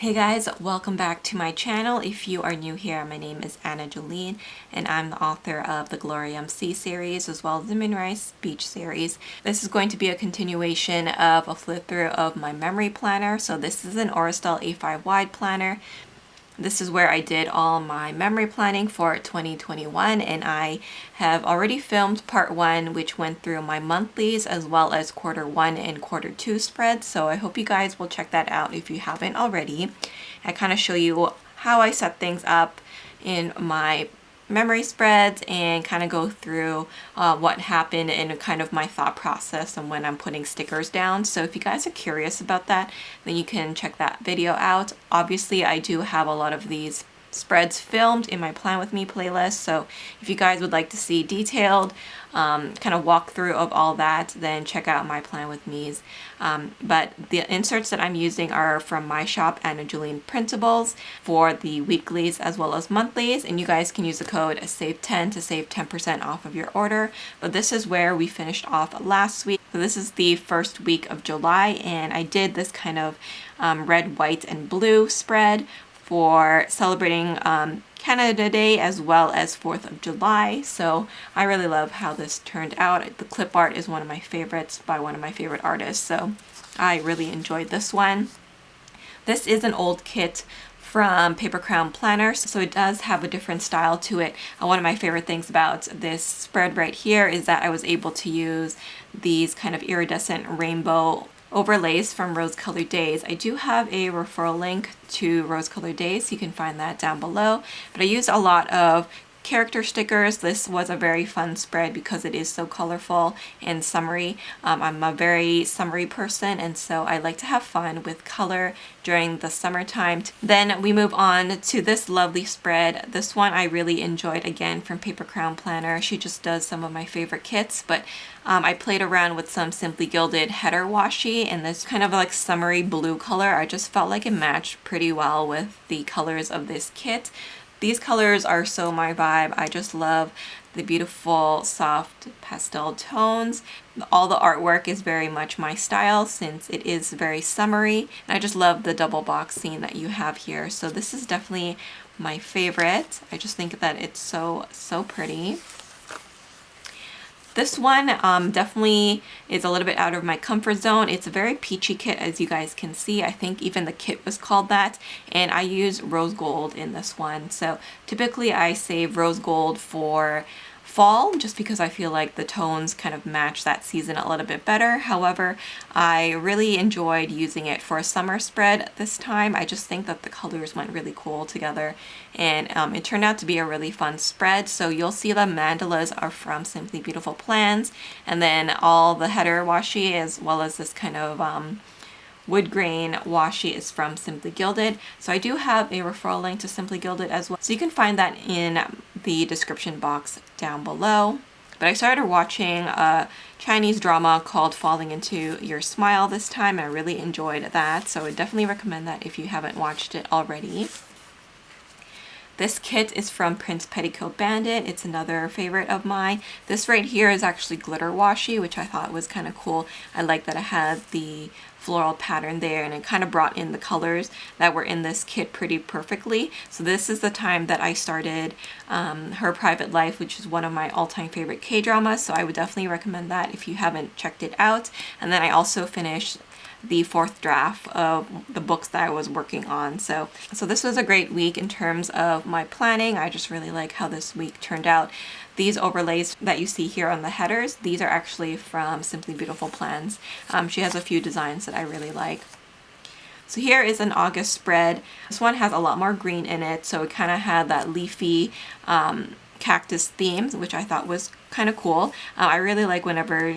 Hey guys, welcome back to my channel. If you are new here, my name is Anna Jolene and I'm the author of the Glory Sea series as well as the MOONRISE Beach series. This is going to be a continuation of a flip through of my memory planner. So this is an Estelle A5 wide planner. This is where I did all my memory planning for 2021, and I have already filmed part 1, which went through my monthlies as well as quarter 1 and quarter 2 spreads. So I hope you guys will check that out if you haven't already. I kind of show you how I set things up in my memory spreads and kind of go through what happened and kind of my thought process and when I'm putting stickers down. So if you guys are curious about that, then you can check that video out. Obviously, I do have a lot of these spreads filmed in my Plan With Me playlist, so if you guys would like to see detailed kind of walkthrough of all that, then check out my Plan With Me's. But the inserts that I'm using are from my shop, Jolene Printables, for the weeklies as well as monthlies, and you guys can use the code SAVE10 to save 10% off of your order. But this is where we finished off last week. So this is the first week of July, and I did this kind of red, white, and blue spread for celebrating Canada Day as well as 4th of July. So I really love how this turned out. The clip art is one of my favorites by one of my favorite artists, so I really enjoyed this one. This is an old kit from Paper Crown Planners, so it does have a different style to it. One of my favorite things about this spread right here is that I was able to use these kind of iridescent rainbow overlays from Rose Colored Days. I do have a referral link to Rose Colored Days, so you can find that down below. But I used a lot of character stickers. This was a very fun spread because it is so colorful and summery. I'm a very summery person, and so I like to have fun with color during the summertime. Then we move on to this lovely spread. This one I really enjoyed, again from Paper Crown Planner. She just does some of my favorite kits, but I played around with some Simply Gilded header washi in this kind of like summery blue color. I just felt like it matched pretty well with the colors of this kit. These colors are so my vibe. I just love the beautiful soft pastel tones. All the artwork is very much my style since it is very summery. And I just love the double box scene that you have here. So this is definitely my favorite. I just think that it's so pretty. This one definitely is a little bit out of my comfort zone. It's a very peachy kit, as you guys can see. I think even the kit was called that, and I use rose gold in this one. So typically I save rose gold for fall just because I feel like the tones kind of match that season a little bit better. However, I really enjoyed using it for a summer spread this time. I just think that the colors went really cool together, and it turned out to be a really fun spread. So you'll see the mandalas are from Simply Beautiful Plans, and then all the header washi as well as this kind of wood grain washi is from Simply Gilded. So I do have a referral link to Simply Gilded as well, so you can find that in the description box down below. But I started watching a Chinese drama called Falling Into Your Smile this time, and I really enjoyed that, so I would definitely recommend that if you haven't watched it already. This kit is from Petticoat Bandit. It's another favorite of mine. This right here is actually glitter washi, which I thought was kind of cool. I like that it had the floral pattern there, and it kind of brought in the colors that were in this kit pretty perfectly. So this is the time that I started Her Private Life, which is one of my all-time favorite K-dramas, so I would definitely recommend that if you haven't checked it out. And then I also finished the 4th draft of the books that I was working on. So this was a great week in terms of my planning. I just really like how this week turned out. These overlays that you see here on the headers, these are actually from Simply Beautiful Plans. She has a few designs that I really like. So here is an August spread. This one has a lot more green in it, so it kind of had that leafy cactus themes, which I thought was kind of cool. I really like whenever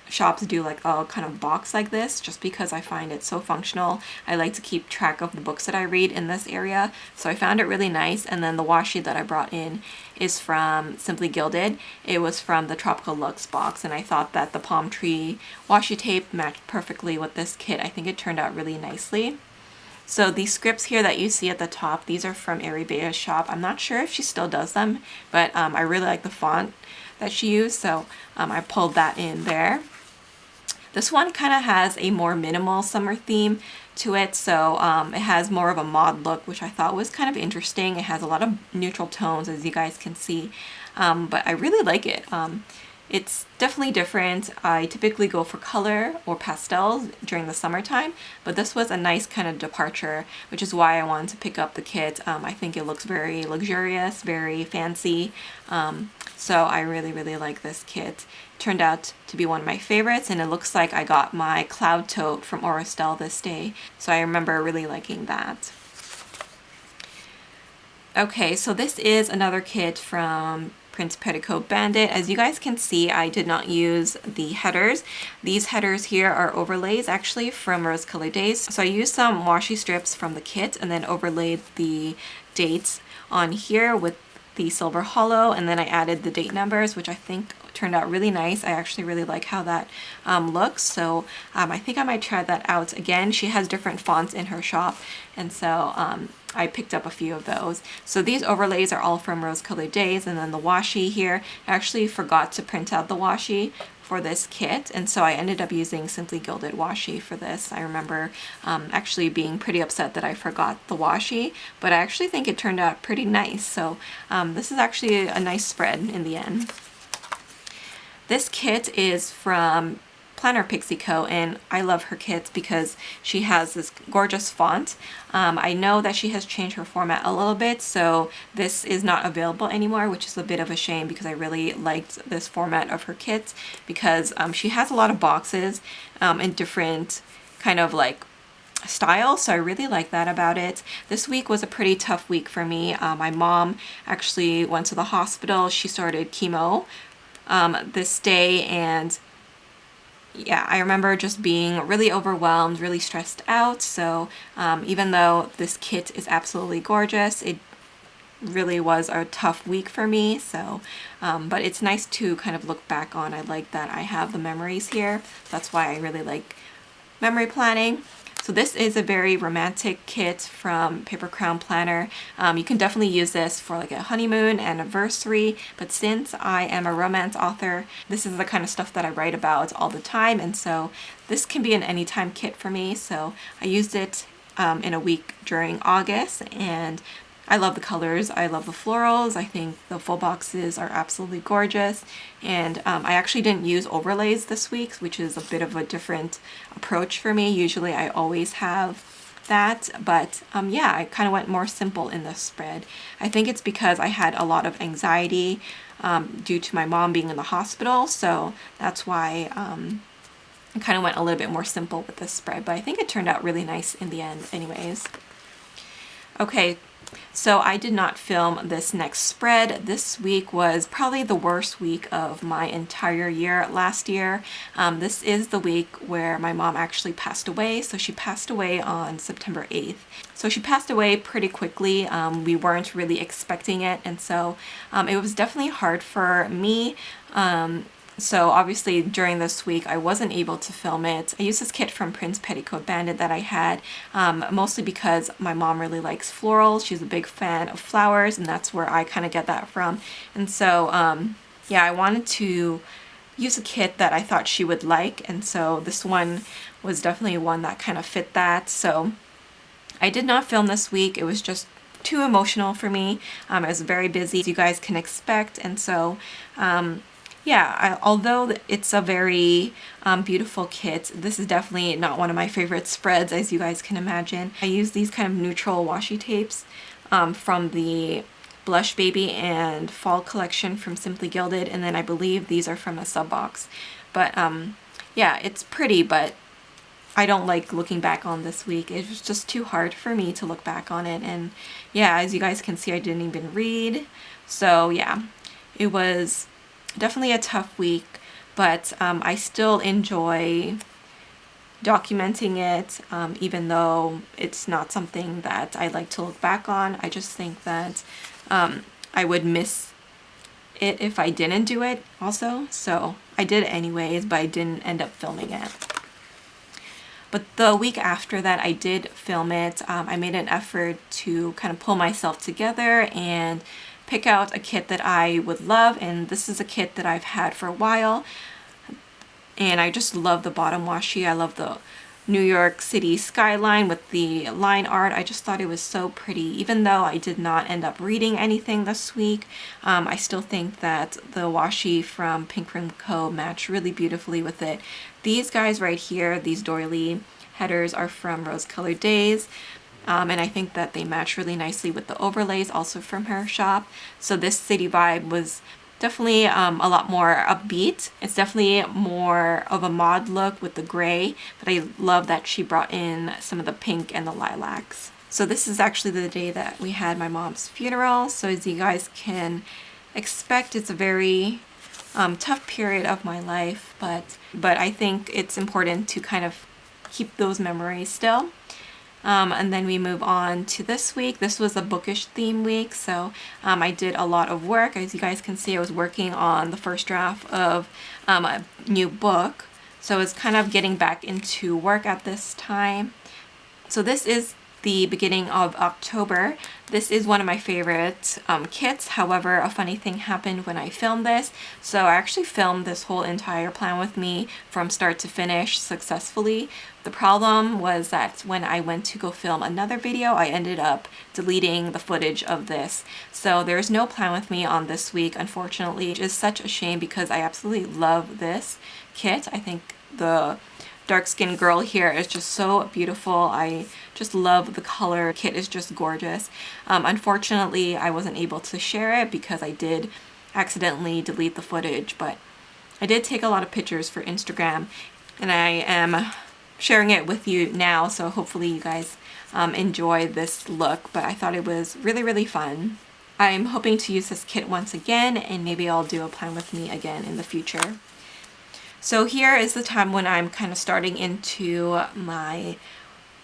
shops do like a kind of box like this, just because I find it so functional. I like to keep track of the books that I read in this area, so I found it really nice. And then the washi that I brought in is from Simply Gilded. It was from the Tropical Luxe box, and I thought that the palm tree washi tape matched perfectly with this kit. I think it turned out really nicely. So these scripts here that you see at the top, these are from ArieBea's shop. I'm not sure if she still does them, but I really like the font that she used, so I pulled that in there. This one kind of has a more minimal summer theme to it. So it has more of a mod look, which I thought was kind of interesting. It has a lot of neutral tones, as you guys can see, but I really like it. It's definitely different. I typically go for color or pastels during the summertime, but this was a nice kind of departure, which is why I wanted to pick up the kit. I think it looks very luxurious, very fancy. So I really like this kit. Turned out to be one of my favorites, and it looks like I got my cloud tote from Estelle this day. So I remember really liking that. Okay, so this is another kit from Petticoat Bandit. As you guys can see, I did not use the headers. These headers here are overlays actually from Rose Colored Days. So I used some washi strips from the kit and then overlaid the dates on here with the silver hollow, and then I added the date numbers, which I think turned out really nice. I actually really like how that looks, so I think I might try that out again. She has different fonts in her shop, and so I picked up a few of those. So these overlays are all from Rose Colored Days, and then the washi here, I actually forgot to print out the washi for this kit, and so I ended up using Simply Gilded washi for this. I remember actually being pretty upset that I forgot the washi, but I actually think it turned out pretty nice. So this is actually a nice spread in the end. This kit is from Petticoat, and I love her kits because she has this gorgeous font. I know that she has changed her format a little bit, so this is not available anymore, which is a bit of a shame because I really liked this format of her kits because she has a lot of boxes in different kind of like style, so I really like that about it. This week was a pretty tough week for me. My mom actually went to the hospital. She started chemo this day, and yeah, I remember just being really overwhelmed, really stressed out. So even though this kit is absolutely gorgeous, it really was a tough week for me. So but it's nice to kind of look back on. I like that I have the memories here. That's why I really like memory planning. So this is a very romantic kit from Paper Crown Planner. You can definitely use this for like a honeymoon, anniversary, but since I am a romance author, this is the kind of stuff that I write about all the time, and so this can be an anytime kit for me. So I used it in a week during August, and I love the colors, I love the florals, I think the full boxes are absolutely gorgeous, and I actually didn't use overlays this week, which is a bit of a different approach for me. Usually I always have that, but yeah, I kind of went more simple in this spread. I think it's because I had a lot of anxiety due to my mom being in the hospital, so that's why I kind of went a little bit more simple with this spread, but I think it turned out really nice in the end anyways. Okay, so I did not film this next spread. This week was probably the worst week of my entire year last year. This is the week where my mom actually passed away. So she passed away on September 8th. So she passed away pretty quickly. We weren't really expecting it, and so it was definitely hard for me. So obviously during this week I wasn't able to film it. I used this kit from Petticoat Bandit that I had, mostly because my mom really likes florals. She's a big fan of flowers, and that's where I kind of get that from. And so yeah, I wanted to use a kit that I thought she would like, and so this one was definitely one that kind of fit that. So I did not film this week. It was just too emotional for me. I was very busy, as you guys can expect, and so yeah, although it's a very beautiful kit, this is definitely not one of my favorite spreads, as you guys can imagine. I use these kind of neutral washi tapes from the Blush Baby and Fall collection from Simply Gilded, and then I believe these are from a sub box. But yeah, it's pretty, but I don't like looking back on this week. It was just too hard for me to look back on it, and yeah, as you guys can see, I didn't even read. So yeah, it was definitely a tough week, but I still enjoy documenting it, even though it's not something that I like to look back on. I just think that I would miss it if I didn't do it also. So I did it anyways, but I didn't end up filming it. But the week after that, I did film it. I made an effort to kind of pull myself together and pick out a kit that I would love, and this is a kit that I've had for a while, and I just love the bottom washi. I love the New York City skyline with the line art. I just thought it was so pretty. Even though I did not end up reading anything this week, I still think that the washi from Pink Room Co. matched really beautifully with it. These guys right here, these doily headers, are from Rose Colored Days. And I think that they match really nicely with the overlays, also from her shop. So this city vibe was definitely a lot more upbeat. It's definitely more of a mod look with the gray, but I love that she brought in some of the pink and the lilacs. So this is actually the day that we had my mom's funeral. So as you guys can expect, it's a very tough period of my life, but I think it's important to kind of keep those memories still. And then we move on to this week. This was a bookish theme week, so I did a lot of work. As you guys can see, I was working on the first draft of a new book, so it's kind of getting back into work at this time. So this is the beginning of October. This is one of my favorite kits. However, a funny thing happened when I filmed this. So I actually filmed this whole entire plan with me from start to finish successfully. The problem was that when I went to go film another video, I ended up deleting the footage of this. So there's no plan with me on this week, unfortunately, which is such a shame because I absolutely love this kit. I think the dark-skinned girl here is just so beautiful. I just love the color. The kit is just gorgeous. Unfortunately, I wasn't able to share it because I did accidentally delete the footage, but I did take a lot of pictures for Instagram, and I am sharing it with you now, so hopefully you guys enjoy this look. But I thought it was really, really fun. I'm hoping to use this kit once again, and maybe I'll do a plan with me again in the future. So here is the time when I'm kind of starting into my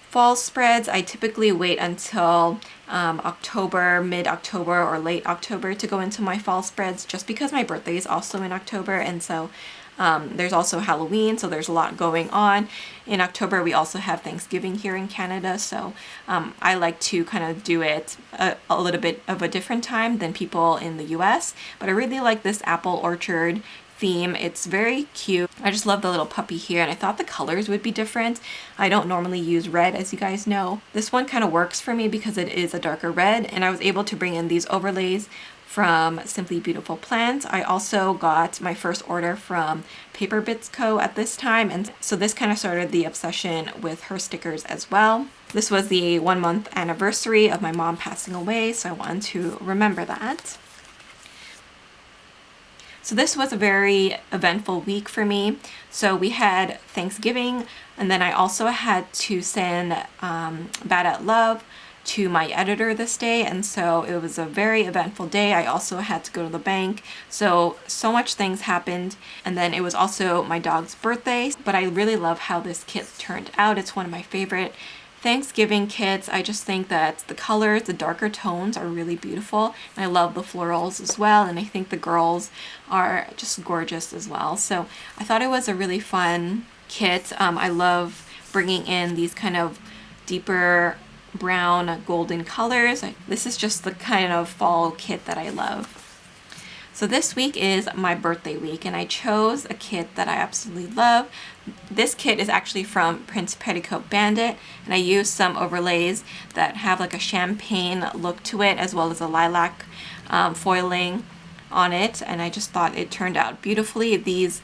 fall spreads. I typically wait until October, mid-October or late October to go into my fall spreads, just because my birthday is also in October, and so there's also Halloween, so there's a lot going on. In October we also have Thanksgiving here in Canada, so I like to kind of do it a little bit of a different time than people in the US, but I really like this apple orchard theme. It's very cute. I just love the little puppy here, and I thought the colors would be different. I don't normally use red, as you guys know. This one kind of works for me because it is a darker red, and I was able to bring in these overlays from Simply Beautiful Plants. I also got my first order from Paper Bits Co. at this time, and so this kind of started the obsession with her stickers as well. This was the 1-month anniversary of my mom passing away, so I wanted to remember that. So this was a very eventful week for me. So we had Thanksgiving, and then I also had to send Bad at Love to my editor this day, and so it was a very eventful day. I also had to go to the bank, so much things happened. And then it was also my dog's birthday, but I really love how this kit turned out. It's one of my favorite Thanksgiving kits. I just think that the colors, the darker tones, are really beautiful. And I love the florals as well, and I think the girls are just gorgeous as well. So I thought it was a really fun kit. I love bringing in these kind of deeper brown golden colors. This is just the kind of fall kit that I love. So this week is my birthday week, and I chose a kit that I absolutely love. This kit is actually from Petticoat Bandit, and I used some overlays that have like a champagne look to it, as well as a lilac foiling on it, and I just thought it turned out beautifully. These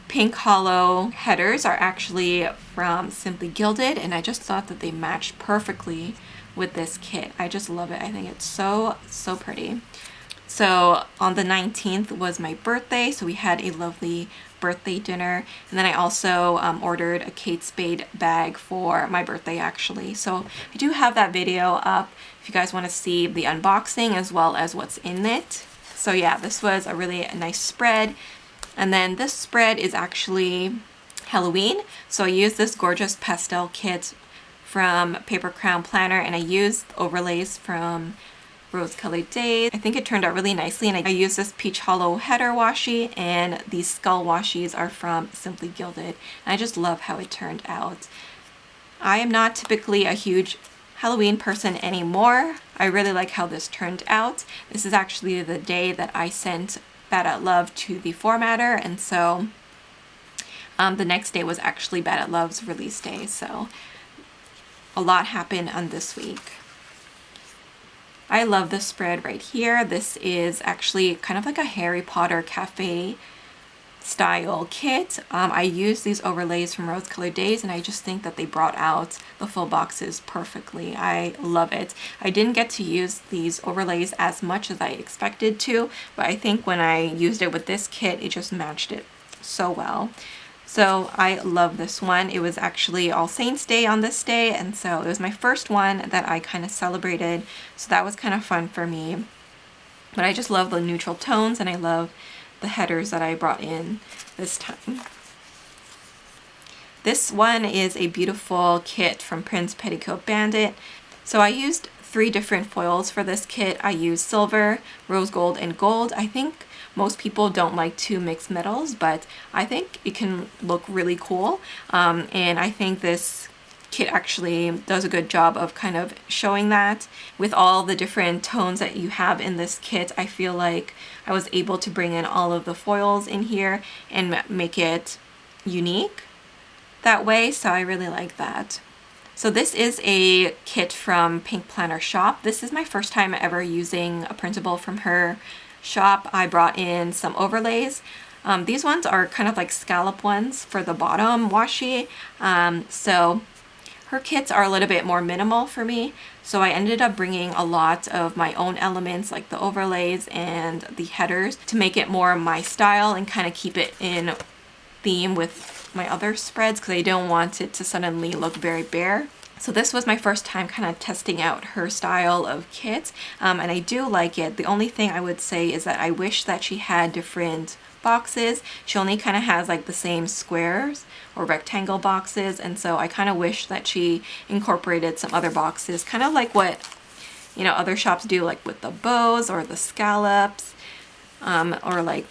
pink hollow headers are actually from Simply Gilded, and I just thought that they matched perfectly with this kit. I just love it. I think it's so pretty. So on the 19th was my birthday, so we had a lovely birthday dinner, and then I also ordered a Kate Spade bag for my birthday actually. So I do have that video up if you guys want to see the unboxing as well as what's in it. So yeah, this was a really nice spread. And then this spread is actually Halloween, so I used this gorgeous pastel kit from Paper Crown Planner, and I used overlays from Rose Colored Days. I think it turned out really nicely, and I used this peach hollow header washi, and these skull washies are from Simply Gilded, and I just love how it turned out. I am not typically a huge Halloween person anymore. I really like how this turned out. This is actually the day that I sent Bad at Love to the formatter, and so The next day was actually Bandit Love's release day, so a lot happened on this week. I love this spread right here. This is actually kind of like a Harry Potter cafe style kit. I used these overlays from Rose Colored Days, and I just think that they brought out the full boxes perfectly. I love it. I didn't get to use these overlays as much as I expected to, but I think when I used it with this kit, it just matched it so well. So I love this one. It was actually All Saints Day on this day, and so it was my first one that I kind of celebrated, so that was kind of fun for me. But I just love the neutral tones, and I love the headers that I brought in this time. This one is a beautiful kit from Prince Petticoat Bandit. So I used 3 different foils for this kit. I used silver, rose gold, and gold. I think most people don't like to mix metals, but I think it can look really cool. And I think this kit actually does a good job of kind of showing that. With all the different tones that you have in this kit, I feel like I was able to bring in all of the foils in here and make it unique that way, so I really like that. So this is a kit from Pink Planner Shop. This is my first time ever using a printable from her shop. I brought in some overlays. These ones are kind of like scallop ones for the bottom washi. So her kits are a little bit more minimal for me. So I ended up bringing a lot of my own elements like the overlays and the headers to make it more my style and kind of keep it in theme with my other spreads because I don't want it to suddenly look very bare. So this was my first time kind of testing out her style of kit, and I do like it. The only thing I would say is that I wish that she had different boxes. She only kind of has like the same squares or rectangle boxes, and so I kind of wish that she incorporated some other boxes, kind of like what, you know, other shops do, like with the bows or the scallops, or like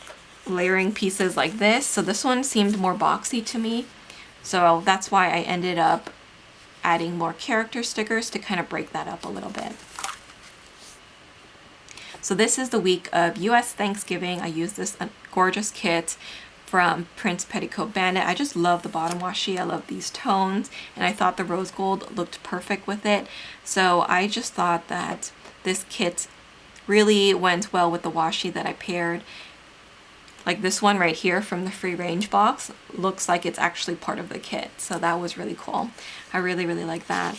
layering pieces like this. So this one seemed more boxy to me, so that's why I ended up adding more character stickers to kind of break that up a little bit. So this is the week of US Thanksgiving. I used this gorgeous kit from Prince Petticoat Bandit. I just love the bottom washi. I love these tones, and I thought the rose gold looked perfect with it. So I just thought that this kit really went well with the washi that I paired. Like this one right here from the free range box looks like it's actually part of the kit. So that was really cool. I really, really like that.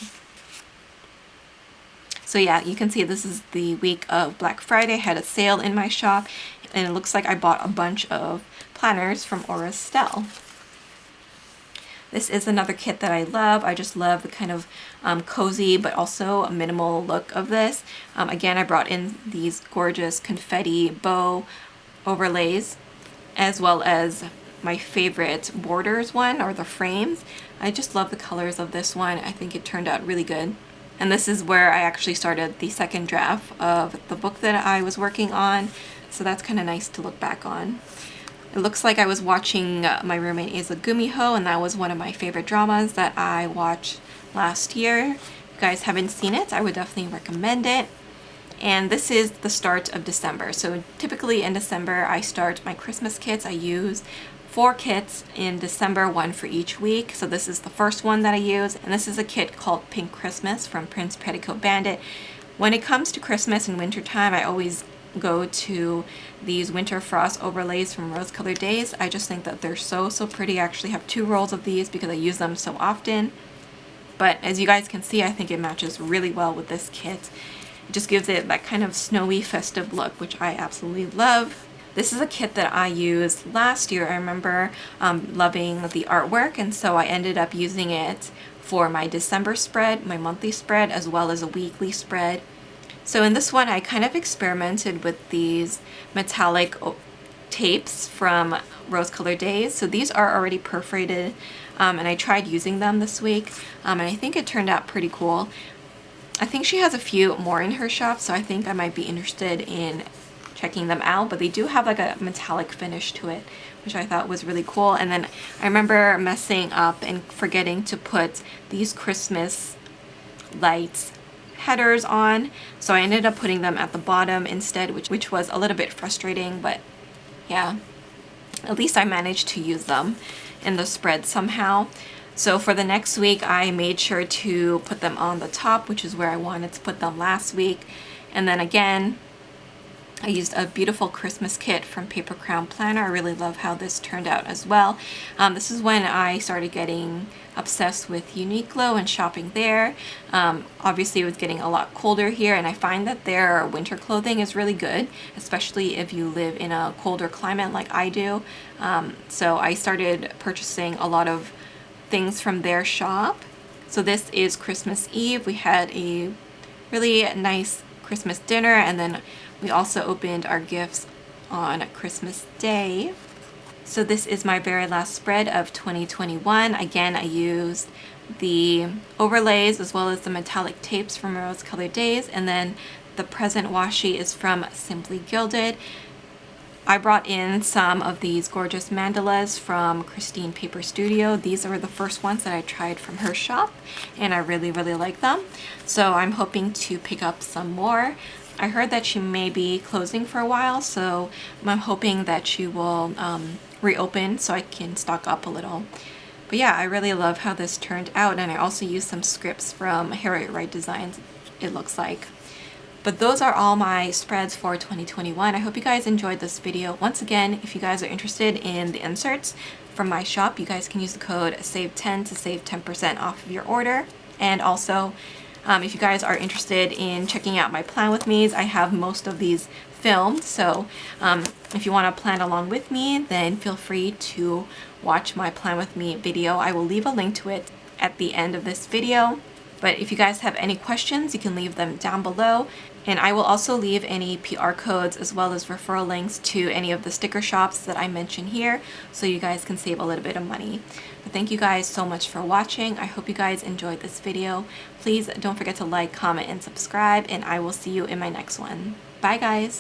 So yeah, you can see this is the week of Black Friday. I had a sale in my shop, and it looks like I bought a bunch of planners from Estelle. This is another kit that I love. I just love the kind of cozy but also a minimal look of this. Again, I brought in these gorgeous confetti bow overlays, as well as my favorite borders one, or the frames. I just love the colors of this one. I think it turned out really good. And this is where I actually started the second draft of the book that I was working on. So that's kind of nice to look back on. It looks like I was watching My Roommate is a Gumiho, and that was one of my favorite dramas that I watched last year. If you guys haven't seen it, I would definitely recommend it. And this is the start of December. So typically in December, I start my Christmas kits. I use 4 kits in December, 1 for each week. So this is the first one that I use. And this is a kit called Pink Christmas from Prince Petticoat Bandit. When it comes to Christmas and winter time, I always go to these winter frost overlays from Rose Colored Days. I just think that they're so pretty. I actually have 2 rolls of these because I use them so often. But as you guys can see, I think it matches really well with this kit. It just gives it that kind of snowy, festive look, which I absolutely love. This is a kit that I used last year. I remember loving the artwork, and so I ended up using it for my December spread, my monthly spread, as well as a weekly spread. So in this one, I kind of experimented with these metallic tapes from Rose Colored Days. So these are already perforated, and I tried using them this week, and I think it turned out pretty cool. I think she has a few more in her shop, so I think I might be interested in checking them out, but they do have like a metallic finish to it, which I thought was really cool. And then I remember messing up and forgetting to put these Christmas lights headers on, so I ended up putting them at the bottom instead, which was a little bit frustrating, but yeah, at least I managed to use them. in the spread somehow. So for the next week, I made sure to put them on the top, which is where I wanted to put them last week. And then again, I used a beautiful Christmas kit from Paper Crown Planner. I really love how this turned out as well. This is when I started getting obsessed with Uniqlo and shopping there. Obviously it was getting a lot colder here, and I find that their winter clothing is really good, especially if you live in a colder climate like I do. So I started purchasing a lot of things from their shop. So this is Christmas Eve. We had a really nice Christmas dinner, and then we also opened our gifts on Christmas Day. So this is my very last spread of 2021. Again, I used the overlays as well as the metallic tapes from Rose Colored Days, and then the present washi is from Simply Gilded. I brought in some of these gorgeous mandalas from Christine Paper Studio. These are the first ones that I tried from her shop, and I really like them. So I'm hoping to pick up some more. I heard that she may be closing for a while, so I'm hoping that she will reopen so I can stock up a little. But yeah, I really love how this turned out, and I also used some scripts from Harriet Wright Designs, it looks like. But those are all my spreads for 2021. I hope you guys enjoyed this video. Once again, if you guys are interested in the inserts from my shop, you guys can use the code SAVE10 to save 10% off of your order. And also, if you guys are interested in checking out my plan with me's, I have most of these filmed. So if you want to plan along with me, then feel free to watch my plan with me video. I will leave a link to it at the end of this video. But if you guys have any questions, you can leave them down below. And I will also leave any PR codes as well as referral links to any of the sticker shops that I mention here, so you guys can save a little bit of money. But thank you guys so much for watching. I hope you guys enjoyed this video. Please don't forget to like, comment, and subscribe, and I will see you in my next one. Bye guys!